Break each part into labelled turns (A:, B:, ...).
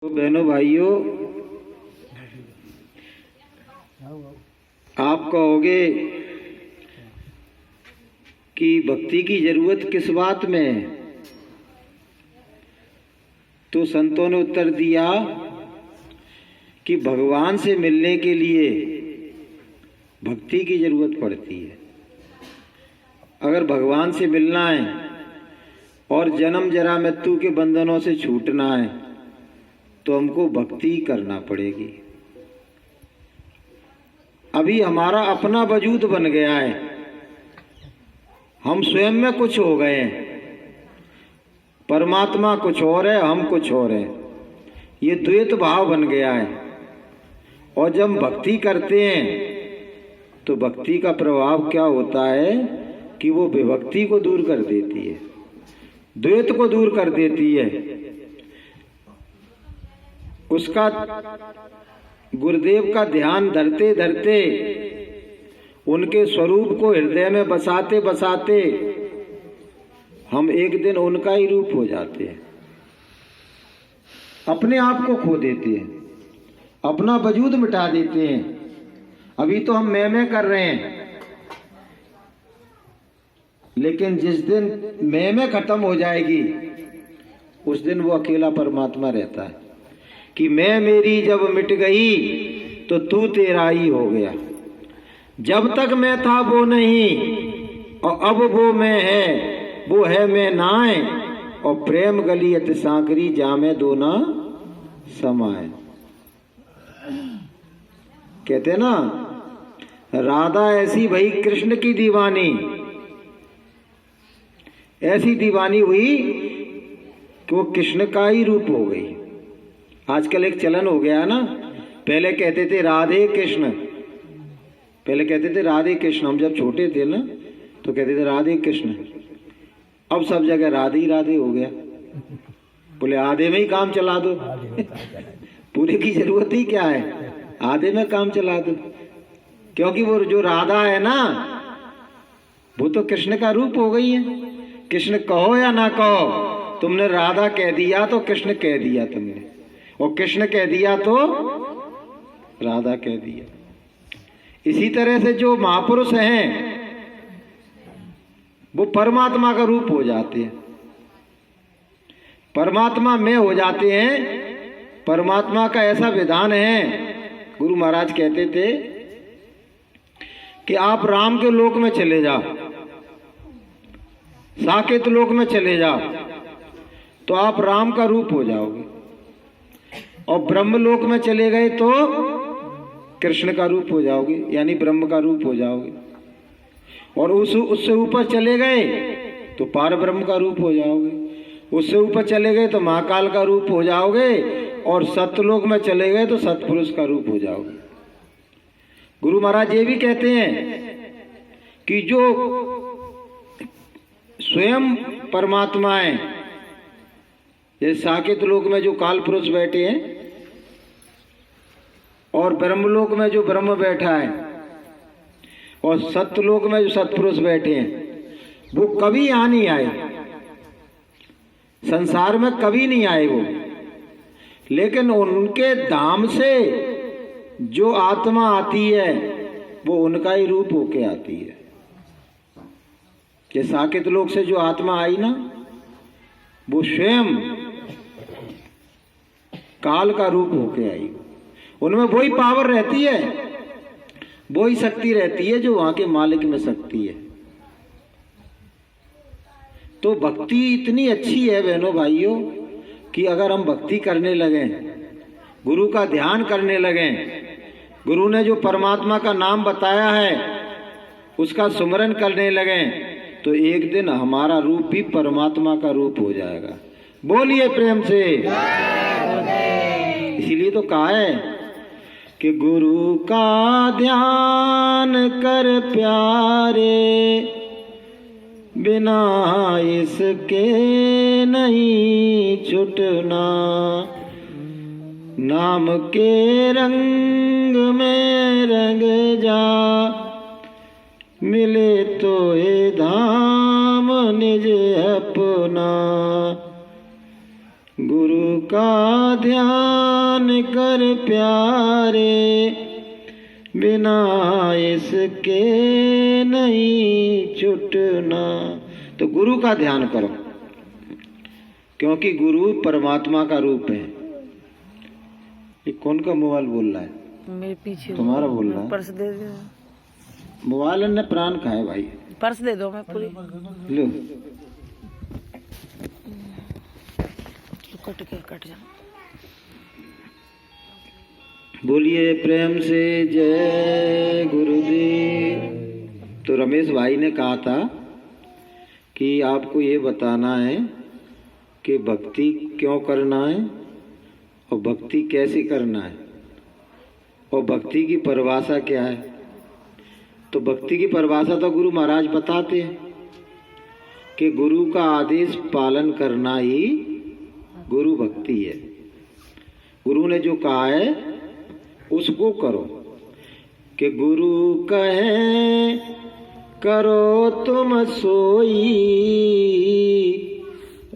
A: तो बहनों भाइयों, आप कहोगे कि भक्ति की जरूरत किस बात में है? तो संतों ने उत्तर दिया कि भगवान से मिलने के लिए भक्ति की जरूरत पड़ती है। अगर भगवान से मिलना है और जन्म जरा मृत्यु के बंधनों से छूटना है तो हमको भक्ति करना पड़ेगी। अभी हमारा अपना वजूद बन गया है, हम स्वयं में कुछ हो गए हैं, परमात्मा कुछ और है, हम कुछ और है। ये द्वैत भाव बन गया है। और जब हम भक्ति करते हैं तो भक्ति का प्रभाव क्या होता है कि वो विभक्ति को दूर कर देती है, द्वैत को दूर कर देती है। उसका गुरुदेव का ध्यान धरते धरते, उनके स्वरूप को हृदय में बसाते बसाते हम एक दिन उनका ही रूप हो जाते हैं, अपने आप को खो देते हैं, अपना वजूद मिटा देते हैं। अभी तो हम मैं कर रहे हैं, लेकिन जिस दिन मैं खत्म हो जाएगी उस दिन वो अकेला परमात्मा रहता है कि मैं मेरी जब मिट गई तो तू तेरा ही हो गया। जब तक मैं था वो नहीं और अब वो मैं है, वो है मैं नाए और प्रेम गलियत सांकरी जामे दो ना समाए। कहते ना, राधा ऐसी भई कृष्ण की दीवानी, ऐसी दीवानी हुई कि वो कृष्ण का ही रूप हो गई। आजकल एक चलन हो गया ना, पहले कहते थे राधे कृष्ण, पहले कहते थे राधे कृष्ण। हम जब छोटे थे ना तो कहते थे राधे कृष्ण। अब सब जगह राधे ही राधे हो गया। बोले आधे में ही काम चला दो, पूरे की जरूरत ही क्या है, आधे में काम चला दो। क्योंकि वो जो राधा है ना, वो तो कृष्ण का रूप हो गई है। कृष्ण कहो या ना कहो, तुमने राधा कह दिया तो कृष्ण कह दिया तुमने, और कृष्ण कह दिया तो राधा कह दिया। इसी तरह से जो महापुरुष हैं वो परमात्मा का रूप हो जाते हैं, परमात्मा में हो जाते हैं। परमात्मा का ऐसा विधान है, गुरु महाराज कहते थे कि आप राम के लोक में चले जाओ, साकेत लोक में चले जाओ तो आप राम का रूप हो जाओगे, और ब्रह्मलोक में चले गए तो कृष्ण का रूप हो जाओगे, यानी ब्रह्म का रूप हो जाओगे। और उससे ऊपर चले गए तो पार ब्रह्म का रूप हो जाओगे, उससे ऊपर चले गए तो महाकाल का रूप हो जाओगे, और सत्यलोक में चले गए तो सतपुरुष का रूप हो जाओगे। गुरु महाराज ये भी कहते हैं कि जो स्वयं परमात्मा है, जैसे साकेत लोक में जो काल पुरुष बैठे हैं और ब्रह्मलोक में जो ब्रह्म बैठा है और सत्यलोक में जो सतपुरुष बैठे हैं, वो कभी यहाँ नहीं आए, संसार में कभी नहीं आए वो। लेकिन उनके धाम से जो आत्मा आती है वो उनका ही रूप होके आती है। कि साकेत लोक से जो आत्मा आई ना, वो स्वयं काल का रूप होके आई। उनमें वही पावर रहती है, वही शक्ति रहती है जो वहां के मालिक में शक्ति है। तो भक्ति इतनी अच्छी है बहनों भाइयों कि अगर हम भक्ति करने लगें, गुरु का ध्यान करने लगें, गुरु ने जो परमात्मा का नाम बताया है उसका सुमरन करने लगें, तो एक दिन हमारा रूप भी परमात्मा का रूप हो जाएगा। बोलिए प्रेम से। इसीलिए तो कहा है कि गुरु का ध्यान कर प्यारे, बिना इसके नहीं छुटना। नाम के रंग में रंग जा, मिले तो ये धाम निज अपना। गुरु का ध्यान कर प्यारे, बिना इसके नहीं छुटना। तो गुरु का ध्यान करो, क्योंकि गुरु परमात्मा का रूप है। ये कौन का मोबाइल बोल रहा है?
B: मेरे पीछे
A: तुम्हारा बोल रहा है।
B: पर्स दे दो।
A: मोबाइल ने प्राण खाए भाई।
B: पर्स दे दो, मैं पूरी
A: लो
B: कट जा।
A: बोलिए प्रेम से जय गुरुदेव। तो रमेश भाई ने कहा था कि आपको ये बताना है कि भक्ति क्यों करना है और भक्ति कैसे करना है और भक्ति की परिभाषा क्या है। तो भक्ति की परिभाषा तो गुरु महाराज बताते हैं कि गुरु का आदेश पालन करना ही गुरु भक्ति है। गुरु ने जो कहा है उसको करो। कि गुरु कहे करो तुम सोई,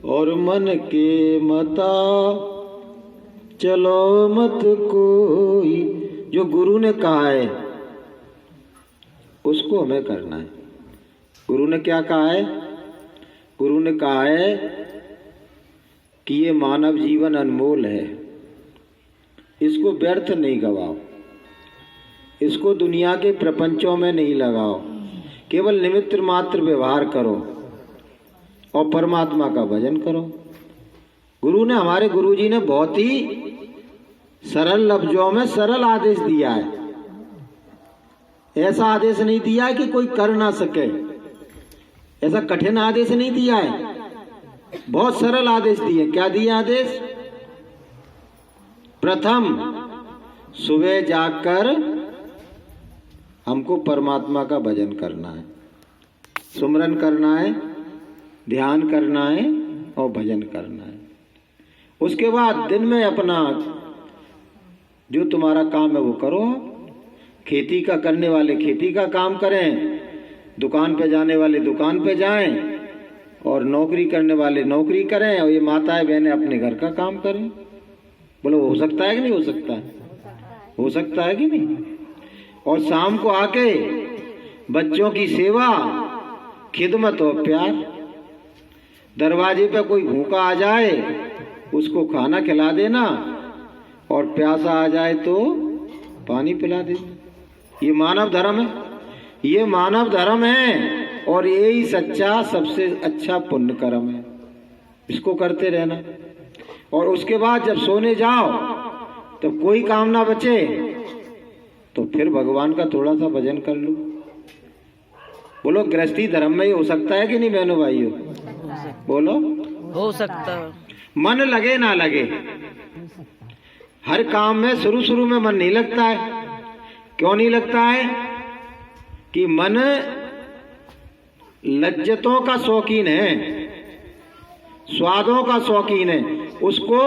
A: और मन के मता चलो मत कोई। जो गुरु ने कहा है उसको हमें करना है। गुरु ने क्या कहा है? गुरु ने कहा है कि ये मानव जीवन अनमोल है, इसको व्यर्थ नहीं गवाओ, इसको दुनिया के प्रपंचों में नहीं लगाओ, केवल निमित्त मात्र व्यवहार करो और परमात्मा का भजन करो। गुरु ने, हमारे गुरु जी ने बहुत ही सरल लफ्जों में सरल आदेश दिया है। ऐसा आदेश नहीं दिया है कि कोई कर ना सके, ऐसा कठिन आदेश नहीं दिया है, बहुत सरल आदेश दिए। क्या दिया आदेश? प्रथम, सुबह जाकर हमको परमात्मा का भजन करना है, सुमरन करना है, ध्यान करना है और भजन करना है। उसके बाद दिन में अपना जो तुम्हारा काम है वो करो। खेती का करने वाले खेती का काम करें, दुकान पे जाने वाले दुकान पे जाएं, और नौकरी करने वाले नौकरी करें, और ये माताएं बहनें अपने घर का काम करें। बोलो हो सकता है कि नहीं हो सकता है? हो सकता है कि नहीं? और शाम को आके बच्चों की सेवा, खिदमत और प्यार। दरवाजे पे कोई भूखा आ जाए उसको खाना खिला देना, और प्यासा आ जाए तो पानी पिला देना। ये मानव धर्म है, ये मानव धर्म है, और यही सच्चा सबसे अच्छा पुण्य कर्म है। इसको करते रहना। और उसके बाद जब सोने जाओ तो कोई काम ना बचे तो फिर भगवान का थोड़ा सा भजन कर लो। बोलो गृहस्थी धर्म में ये हो सकता है कि नहीं बहनों भाइयों? बोलो
B: हो सकता है।
A: मन लगे ना लगे, हर काम में शुरू में मन नहीं लगता है। क्यों नहीं लगता है? कि मन लज्जतों का शौकीन है, स्वादों का शौकीन है। उसको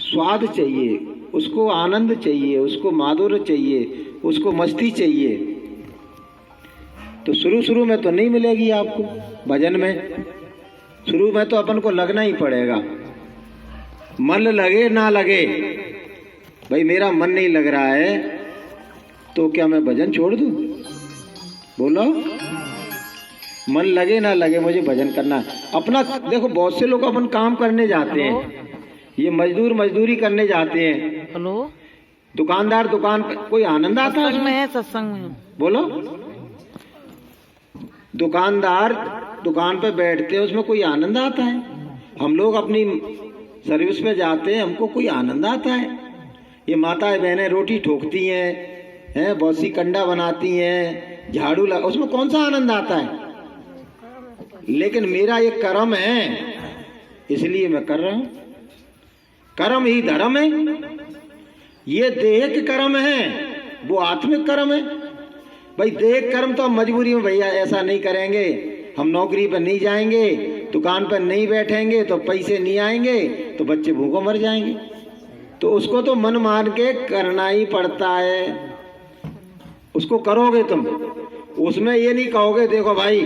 A: स्वाद चाहिए, उसको आनंद चाहिए, उसको माधुर्य चाहिए, उसको मस्ती चाहिए। तो शुरू में तो नहीं मिलेगी आपको भजन में। शुरू में तो अपन को लगना ही पड़ेगा। मन लगे ना लगे, भाई मेरा मन नहीं लग रहा है तो क्या मैं भजन छोड़ दूं? बोलो, मन लगे ना लगे मुझे भजन करना अपना। देखो बहुत से लोग अपन काम करने जाते हैं, ये मजदूरी करने जाते हैं।
B: हेलो,
A: दुकानदार दुकान पे, कोई आनंद आता है
B: में है सत्संग में?
A: बोलो, दुकानदार दुकान पे बैठते हैं, उसमें कोई आनंद आता है? हम लोग अपनी सर्विस पे जाते हैं, हमको कोई आनंद आता है? ये माताएं बहनें रोटी ठोकती हैं, बहुत सी कंडा बनाती हैं, झाड़ू लगा, उसमें कौन सा आनंद आता है? लेकिन मेरा ये कर्म है इसलिए मैं कर रहा हूं। कर्म ही धर्म है। ये देह कर्म है, वो आत्मिक कर्म है। भाई देह कर्म तो हम मजबूरी में, भैया ऐसा नहीं करेंगे, हम नौकरी पर नहीं जाएंगे, दुकान पर नहीं बैठेंगे तो पैसे नहीं आएंगे, तो बच्चे भूखों मर जाएंगे। तो उसको तो मन मान के करना ही पड़ता है। उसको करोगे तुम, उसमें ये नहीं कहोगे देखो भाई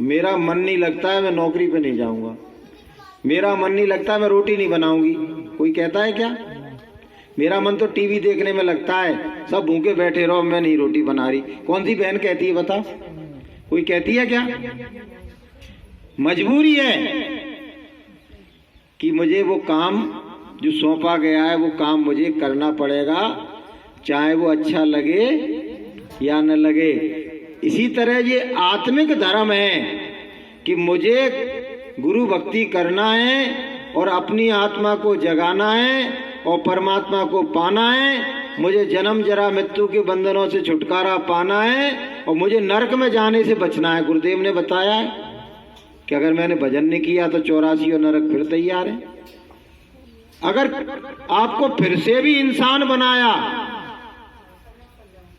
A: मेरा मन नहीं लगता है, मैं नौकरी पे नहीं जाऊंगा। मेरा मन नहीं लगता, मैं रोटी नहीं बनाऊंगी। कोई कहता है क्या? मेरा मन तो टीवी देखने में लगता है, सब भूखे बैठे रहो, मैं नहीं रोटी बना रही। कौन सी बहन कहती है बता? कोई कहती है क्या? मजबूरी है कि मुझे वो काम जो सौंपा गया है वो काम मुझे करना पड़ेगा, चाहे वो अच्छा लगे या न लगे। इसी तरह ये आत्मिक धर्म है कि मुझे गुरु भक्ति करना है और अपनी आत्मा को जगाना है और परमात्मा को पाना है। मुझे जन्म जरा मृत्यु के बंधनों से छुटकारा पाना है और मुझे नरक में जाने से बचना है। गुरुदेव ने बताया है कि अगर मैंने भजन नहीं किया तो 84 और नरक फिर तैयार है। अगर आपको फिर से भी इंसान बनाया,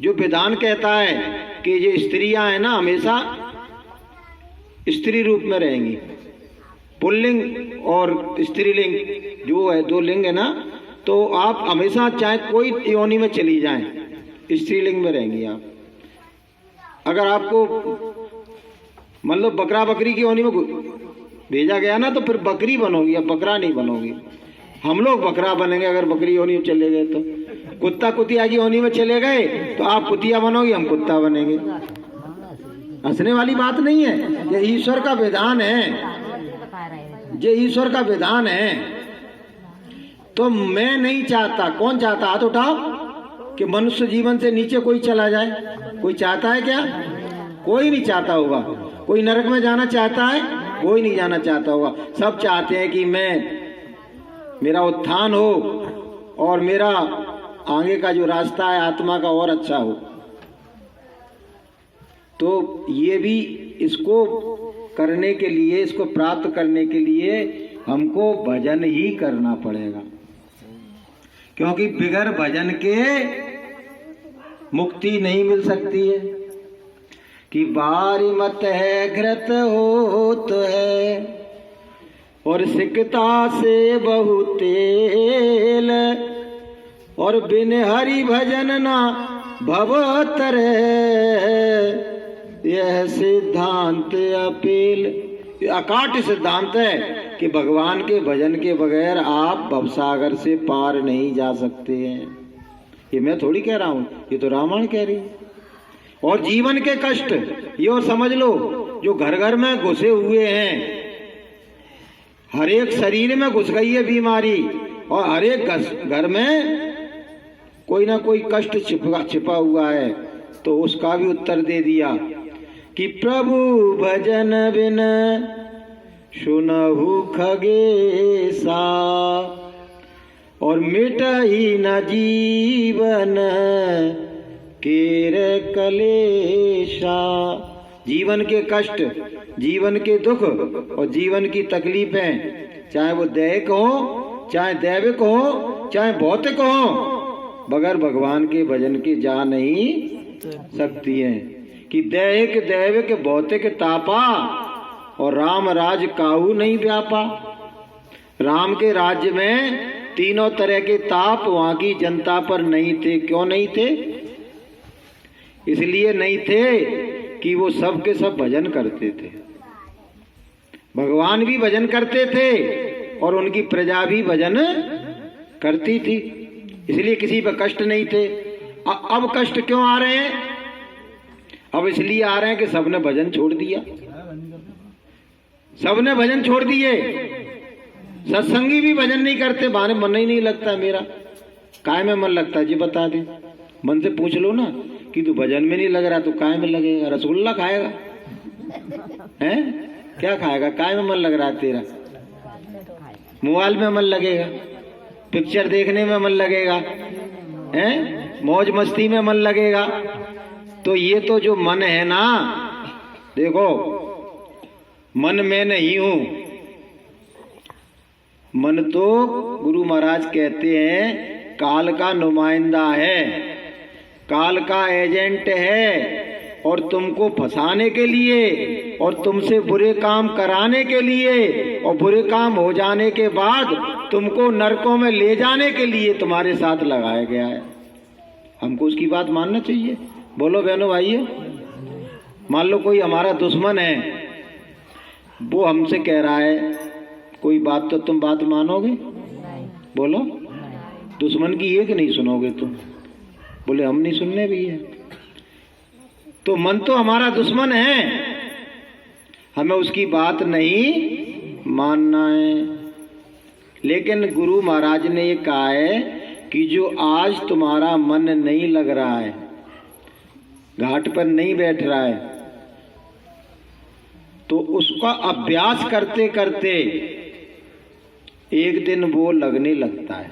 A: जो विधान कहता है कि ये स्त्रियां है ना हमेशा स्त्री रूप में रहेंगी, पुल्लिंग और स्त्रीलिंग जो है, दो लिंग है ना, तो आप हमेशा चाहे कोई योनि में चली जाएं स्त्रीलिंग में रहेंगी आप। अगर आपको मतलब बकरा बकरी की योनि में भेजा गया ना तो फिर बकरी बनोगी, अब बकरा नहीं बनोगी। हम लोग बकरा बनेंगे अगर बकरी योनि में चले गए तो। कुत्ता कुतिया की योनि में चले गए तो आप कुतिया बनोगी, हम कुत्ता बनेंगे। हंसने वाली बात नहीं है, ये ईश्वर का विधान है, ये ईश्वर का विधान है। तो मैं नहीं चाहता, कौन चाहता? हाथ उठाओ कि मनुष्य जीवन से नीचे कोई चला जाए। कोई चाहता है क्या? कोई नहीं चाहता होगा। कोई नरक में जाना चाहता है? कोई नहीं जाना चाहता होगा। सब चाहते हैं कि मेरा उत्थान हो और मेरा आगे का जो रास्ता है आत्मा का और अच्छा हो। तो ये भी इसको करने के लिए, इसको प्राप्त करने के लिए हमको भजन ही करना पड़ेगा, क्योंकि बिगर भजन के मुक्ति नहीं मिल सकती है। कि बारी मत है घृत होत है और सिकता से बहु तेल, और बिन हरि भजन ना भव तरे, यह सिद्धांत अपील। अकाट सिद्धांत है कि भगवान के भजन के बगैर आप भवसागर से पार नहीं जा सकते हैं। ये मैं थोड़ी कह रहा हूं, ये तो रामायण कह रही है। और जीवन के कष्ट ये और समझ लो, जो घर घर में घुसे हुए हैं, हर एक शरीर में घुस गई है बीमारी और हर एक घर में कोई ना कोई कष्ट छिपा हुआ है। तो उसका भी उत्तर दे दिया कि प्रभु भजन बिन सुनहु खगेसा, और मिट ही न जीवन केर कलेशा। जीवन के कष्ट, जीवन के दुख और जीवन की तकलीफें, चाहे वो दैहिक हो, चाहे दैविक हो, चाहे भौतिक हो, बगैर भगवान के भजन के जा नहीं सकती हैं। कि दैहिक दैविक भौतिक तापा और राम राज काहू नहीं व्यापा। राम के राज्य में तीनों तरह के ताप वहां की जनता पर नहीं थे। क्यों नहीं थे? इसलिए नहीं थे कि वो सब के सब भजन करते थे। भगवान भी भजन करते थे और उनकी प्रजा भी भजन करती थी, इसलिए किसी पर कष्ट नहीं थे। अब कष्ट क्यों आ रहे हैं? अब इसलिए आ रहे हैं कि सबने भजन छोड़ दिया, सबने भजन छोड़ दिए। सत्संगी भी भजन नहीं करते, बहाने मन ही नहीं लगता मेरा। काय में मन लगता है जी बता दे। मन से पूछ लो ना कि तू भजन में नहीं लग रहा तो काय में लगेगा? रसगुल्ला खाएगा हैं? क्या खाएगा? काय में मन लग रहा है तेरा? मोबाइल में मन लगेगा, पिक्चर देखने में मन लगेगा, हैं? मौज मस्ती में मन लगेगा। तो ये तो जो मन है ना, देखो मन में नहीं हूं। मन तो गुरु महाराज कहते हैं काल का नुमाइंदा है, काल का एजेंट है, और तुमको फंसाने के लिए और तुमसे बुरे काम कराने के लिए और बुरे काम हो जाने के बाद तुमको नरकों में ले जाने के लिए तुम्हारे साथ लगाया गया है। हमको उसकी बात मानना चाहिए। बोलो बहनों भाइयों, मान लो कोई हमारा दुश्मन है, वो हमसे कह रहा है, कोई बात तो तुम बात मानोगे? बोलो, दुश्मन की एक नहीं सुनोगे तुम? बोले हम नहीं सुनने भी है। तो मन तो हमारा दुश्मन है, हमें उसकी बात नहीं मानना है। लेकिन गुरु महाराज ने ये कहा है कि जो आज तुम्हारा मन नहीं लग रहा है, घाट पर नहीं बैठ रहा है, तो उसका अभ्यास करते करते एक दिन वो लगने लगता है।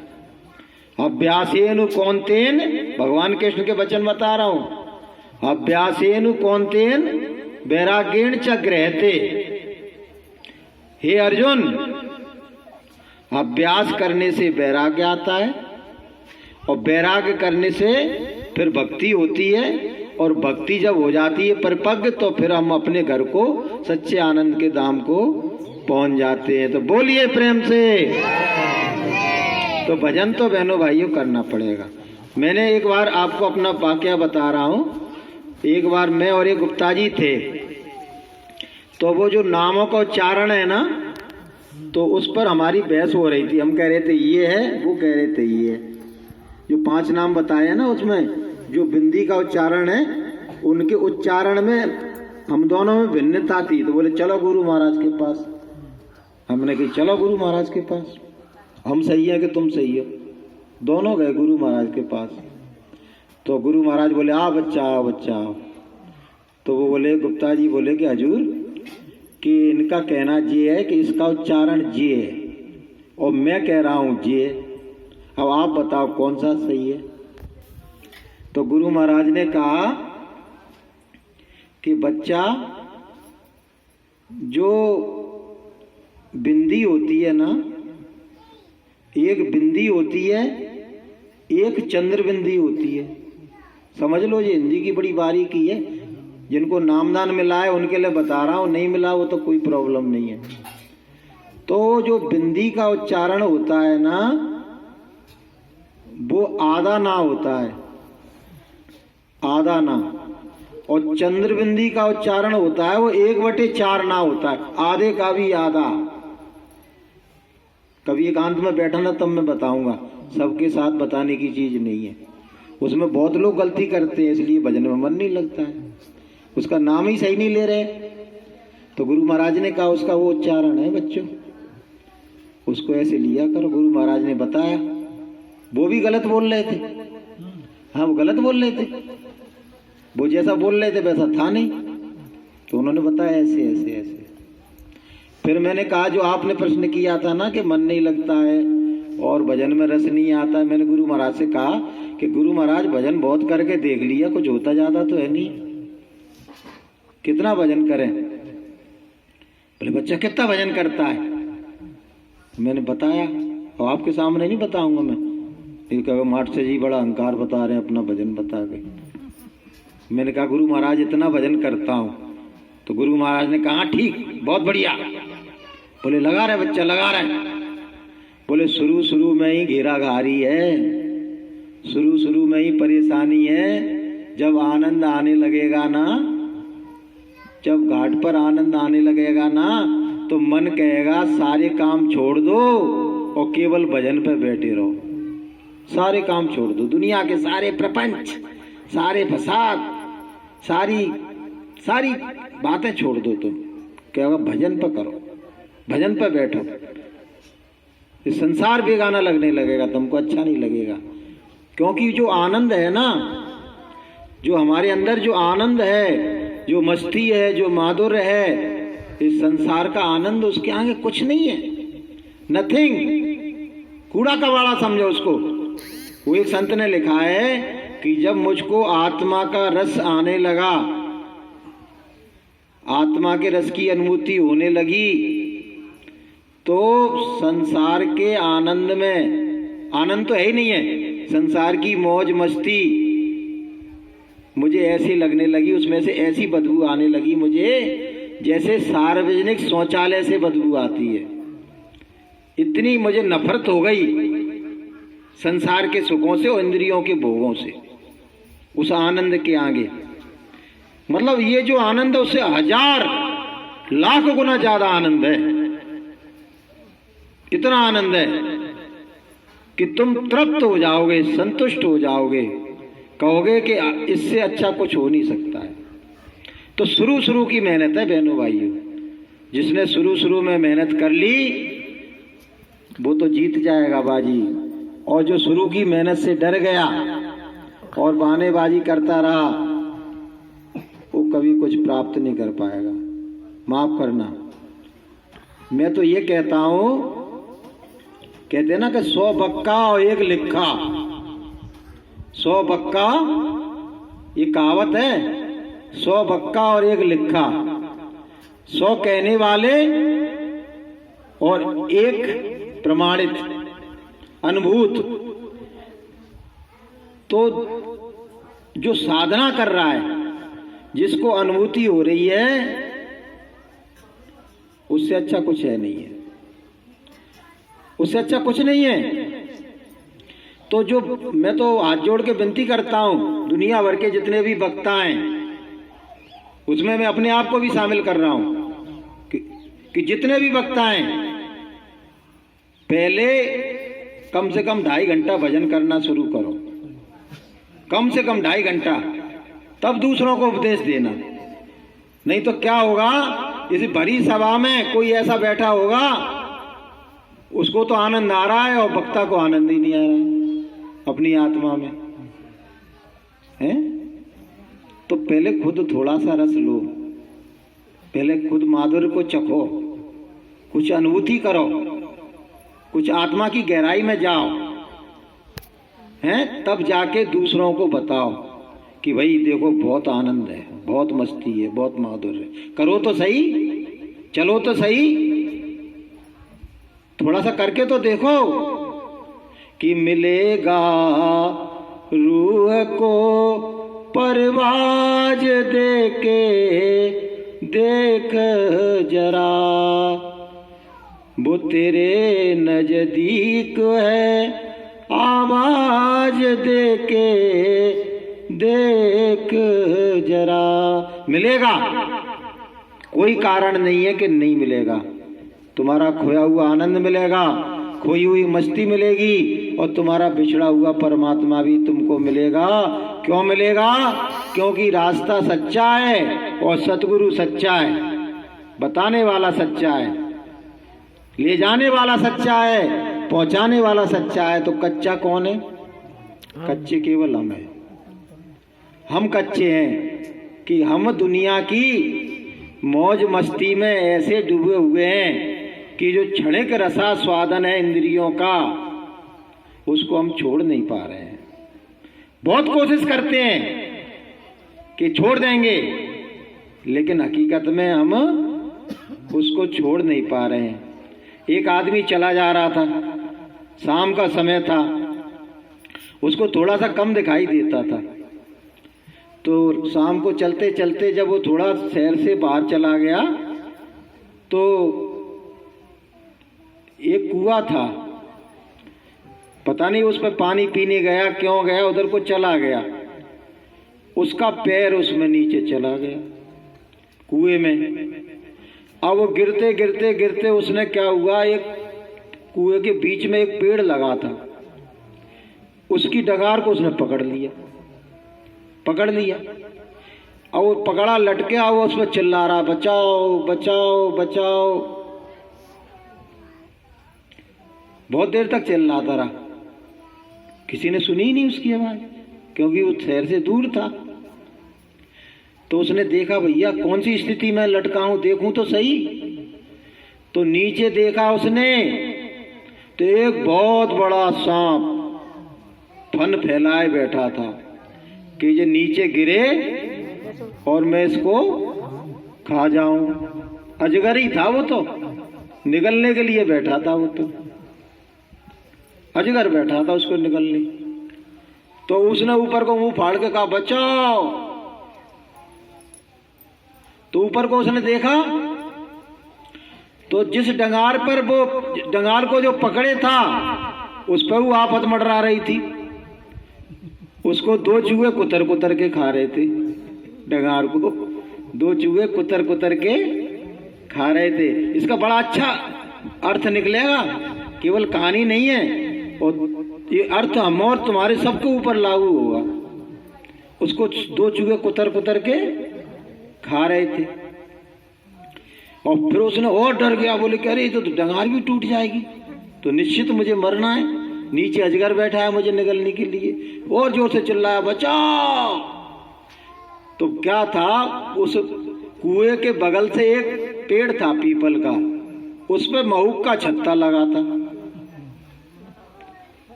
A: अभ्यासेनु कौन्तेन, भगवान कृष्ण के वचन बता रहा हूं, अभ्यासेनु कौन्तेन वैराग्येण च गृह्यते। हे अर्जुन, अभ्यास करने से वैराग्य आता है, और वैराग्य करने से फिर भक्ति होती है, और भक्ति जब हो जाती है परिपक्व, तो फिर हम अपने घर को सच्चे आनंद के धाम को पहुंच जाते हैं। तो बोलिए प्रेम से। तो भजन तो बहनों भाइयों करना पड़ेगा। मैंने एक बार आपको अपना वाकया बता रहा हूं। एक बार मैं और एक गुप्ता जी थे, तो वो जो नामों का उच्चारण है ना, तो उस पर हमारी बहस हो रही थी। हम कह रहे थे ये है, वो कह रहे थे ये है। जो 5 नाम बताए ना, उसमें जो बिंदी का उच्चारण है, उनके उच्चारण में हम दोनों में भिन्नता थी। तो बोले चलो गुरु महाराज के पास। हमने कहा चलो गुरु महाराज के पास, हम सही है कि तुम सही हो। दोनों गए गुरु महाराज के पास। तो गुरु महाराज बोले आ बच्चा, आओ बच्चा आओ। तो वो बोले, गुप्ता जी बोले कि हजूर कि इनका कहना ये है कि इसका उच्चारण ये है, और मैं कह रहा हूँ ये। अब आप बताओ कौन सा सही है? तो गुरु महाराज ने कहा कि बच्चा, जो बिंदी होती है ना, एक बिंदी होती है, एक चंद्र बिंदी होती है। समझ लो, ये हिंदी की बड़ी बारीकी है। जिनको नामदान मिला है उनके लिए बता रहा हूँ, नहीं मिला वो तो कोई प्रॉब्लम नहीं है। तो जो बिंदी का उच्चारण होता है ना, वो आधा ना होता है, आधा ना। और चंद्र बिंदी का उच्चारण होता है वो 1/4 ना होता है, आधे का भी आधा। कभी एकांत में बैठा ना तब मैं बताऊंगा, सबके साथ बताने की चीज नहीं है। उसमें बहुत लोग गलती करते हैं, इसलिए भजन में मन नहीं लगता है, उसका नाम ही सही नहीं ले रहे। तो गुरु महाराज ने कहा उसका वो उच्चारण है बच्चों, उसको ऐसे लिया करो। गुरु महाराज ने बताया, वो भी गलत बोल रहे थे। हाँ, वो गलत बोल रहे थे, वो जैसा बोल रहे थे वैसा था नहीं। तो उन्होंने बताया ऐसे ऐसे ऐसे। फिर मैंने कहा जो आपने प्रश्न किया था ना कि मन नहीं लगता है और भजन में रस नहीं आता है, मैंने गुरु महाराज से कहा कि गुरु महाराज भजन बहुत करके देख लिया, कुछ होता जाता तो है नहीं, कितना भजन करें? बोले बच्चा कितना भजन करता है? मैंने बताया, और आपके सामने नहीं बताऊंगा मैं। ये कहा माठ से जी बड़ा अहंकार बता रहे हैं, अपना भजन बता के। मैंने कहा गुरु महाराज इतना भजन करता हूं। तो गुरु महाराज ने कहा ठीक, बहुत बढ़िया। बोले लगा रहे बच्चा, लगा रहे। बोले शुरू शुरू में ही घेरा घारी है, शुरू शुरू में ही परेशानी है। जब आनंद आने लगेगा ना, जब घाट पर आनंद आने लगेगा ना, तो मन कहेगा सारे काम छोड़ दो और केवल भजन पे बैठे रहो। सारे काम छोड़ दो, दुनिया के सारे प्रपंच, सारे फसाद, सारी बातें छोड़ दो। तुम क्या होगा? भजन पर करो, भजन पर बैठो। ये संसार बेगाना लगने लगेगा, तुमको अच्छा नहीं लगेगा। क्योंकि जो आनंद है ना, जो हमारे अंदर जो आनंद है, जो मस्ती है, जो माधुर्य है, इस संसार का आनंद उसके आगे कुछ नहीं है, नथिंग। कूड़ा कबाड़ा समझो उसको। वो एक संत ने लिखा है कि जब मुझको आत्मा का रस आने लगा, आत्मा के रस की अनुभूति होने लगी, तो संसार के आनंद में, आनंद तो है ही नहीं है, संसार की मौज मस्ती मुझे ऐसी लगने लगी, उसमें से ऐसी बदबू आने लगी मुझे जैसे सार्वजनिक शौचालय से बदबू आती है। इतनी मुझे नफरत हो गई संसार के सुखों से और इंद्रियों के भोगों से, उस आनंद के आगे। मतलब ये जो आनंद है उससे 1000 लाख गुना ज्यादा आनंद है। इतना आनंद है कि तुम तृप्त हो जाओगे, संतुष्ट हो जाओगे, कहोगे कि इससे अच्छा कुछ हो नहीं सकता है। तो शुरू की मेहनत है बहनों भाइयों, जिसने शुरू में मेहनत कर ली वो तो जीत जाएगा बाजी, और जो शुरू की मेहनत से डर गया और बहानेबाजी करता रहा वो कभी कुछ प्राप्त नहीं कर पाएगा। माफ करना, मैं तो ये कहता हूं, कहते हैं ना कि 100 बक्का और 1 लिखा। 100 बक्का, ये कहावत है, 100 बक्का और 1 लिखा। 100 कहने वाले और 1 प्रमाणित अनुभूत। तो जो साधना कर रहा है, जिसको अनुभूति हो रही है, उससे अच्छा कुछ है नहीं है, उससे अच्छा कुछ नहीं है। तो जो मैं तो हाथ जोड़ के विनती करता हूं, दुनिया भर के जितने भी वक्ता हैं उसमें मैं अपने आप को भी शामिल कर रहा हूं कि जितने भी वक्ता हैं पहले कम से कम 2.5 घंटा भजन करना शुरू करो, कम से कम 2.5 घंटा, तब दूसरों को उपदेश देना। नहीं तो क्या होगा, इस भरी सभा में कोई ऐसा बैठा होगा उसको तो आनंद आ रहा है और वक्ता को आनंद ही नहीं आ रहा है अपनी आत्मा में है। तो पहले खुद थोड़ा सा रस लो, पहले खुद माधुर्य को चखो, कुछ अनुभूति करो, कुछ आत्मा की गहराई में जाओ, हैं, तब जाके दूसरों को बताओ कि भाई देखो बहुत आनंद है, बहुत मस्ती है, बहुत माधुर्य है। करो तो सही, चलो तो सही, थोड़ा सा करके तो देखो कि मिलेगा रूह को परवाज देके देख जरा, वो तेरे नजदीक है आवाज देके देख जरा। मिलेगा, कोई कारण नहीं है कि नहीं मिलेगा। तुम्हारा खोया हुआ आनंद मिलेगा, खोई हुई मस्ती मिलेगी, और तुम्हारा बिछड़ा हुआ परमात्मा भी तुमको मिलेगा। क्यों मिलेगा? क्योंकि रास्ता सच्चा है और सतगुरु सच्चा है, बताने वाला सच्चा है, ले जाने वाला सच्चा है, पहुंचाने वाला सच्चा है। तो कच्चा कौन है? कच्चे केवल हम हैं। हम कच्चे हैं कि हम दुनिया की मौज मस्ती में ऐसे डूबे हुए हैं कि जो क्षणिक रसा स्वादन है इंद्रियों का, उसको हम छोड़ नहीं पा रहे हैं। बहुत कोशिश करते हैं कि छोड़ देंगे, लेकिन हकीकत में हम उसको छोड़ नहीं पा रहे हैं। एक आदमी चला जा रहा था, शाम का समय था, उसको थोड़ा सा कम दिखाई देता था। तो शाम को चलते चलते जब वो थोड़ा शहर से बाहर चला गया तो एक कुआं था, पता नहीं उस पर पानी पीने गया, क्यों गया, उधर को चला गया, उसका पैर उसमें नीचे चला गया कुएं में। अब वो गिरते गिरते गिरते उसने क्या हुआ, एक कुएं के बीच में एक पेड़ लगा था, उसकी डगार को उसने पकड़ लिया। अब वो पकड़ा, लटके, वो उसमें चिल्ला रहा, बचाओ बचाओ बचाओ। बहुत देर तक चिल्लाता रहा, किसी ने सुनी ही नहीं उसकी आवाज, क्योंकि वो शहर से दूर था। तो उसने देखा, भैया कौन सी स्थिति में लटका हूं, देखूं तो सही। तो नीचे देखा उसने तो एक बहुत बड़ा सांप फन फैलाए बैठा था कि ये नीचे गिरे और मैं इसको खा जाऊं। अजगर ही था वो, तो निगलने के लिए बैठा था, वो तो अजगर बैठा था उसको निगलने। तो उसने ऊपर को मुंह फाड़ के कहा, बचाओ। तो ऊपर को उसने देखा तो जिस डंगार पर वो डंगार को जो पकड़े था उस पर वो आफत मंडरा रही थी। उसको 2 चूहे कुतर कुतर के खा रहे थे, डंगार को 2 चूहे कुतर कुतर के खा रहे थे। इसका बड़ा अच्छा अर्थ निकलेगा केवल कहानी नहीं है, और ये अर्थ हम और तुम्हारे सबके ऊपर लागू होगा। उसको 2 चूहे कुतर कुतर के खा रहे थे, और फिर उसने और डर गया, बोले कि अरे ये तो डंगार भी टूट जाएगी, तो निश्चित मुझे मरना है। नीचे अजगर बैठा है मुझे निगलने के लिए, और जोर से चिल्लाया बचाओ। तो क्या था, उस कुएं के बगल से एक पेड़ था पीपल का, उस पे महूक का छत्ता लगा था,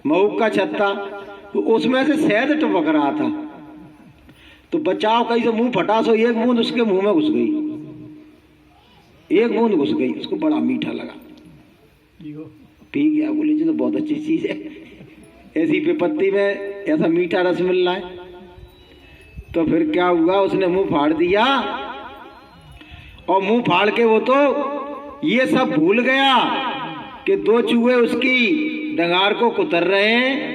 A: महूक का छत्ता, तो उसमें से शहद टपक रहा था। तो बचाओ कहीं से मुंह फटा, सो एक बूंद उसके मुंह में घुस गई, एक बूंद घुस गई, उसको बड़ा मीठा लगा, पी गया। बोले जी तो बहुत अच्छी चीज है, ऐसी विपत्ति में ऐसा मीठा रस मिल रहा है। तो फिर क्या हुआ, उसने मुंह फाड़ दिया, और मुंह फाड़ के वो तो ये सब भूल गया कि 2 चूहे उसकी डंगार को कुतर रहे हैं,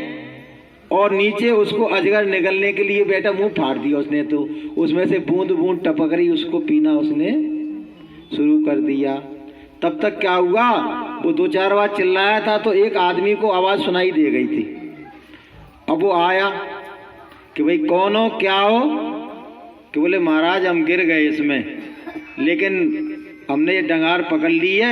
A: और नीचे उसको अजगर निगलने के लिए बैठा, मुंह फाड़ दिया उसने, तो उसमें से बूंद बूंद टपक रही, उसको पीना उसने शुरू कर दिया। तब तक क्या हुआ, वो 2-4 बार चिल्लाया था, तो एक आदमी को आवाज सुनाई दे गई थी। अब वो आया कि भाई कौन हो, क्या हो? कि बोले महाराज हम गिर गए इसमें, लेकिन हमने ये डंगार पकड़ ली है,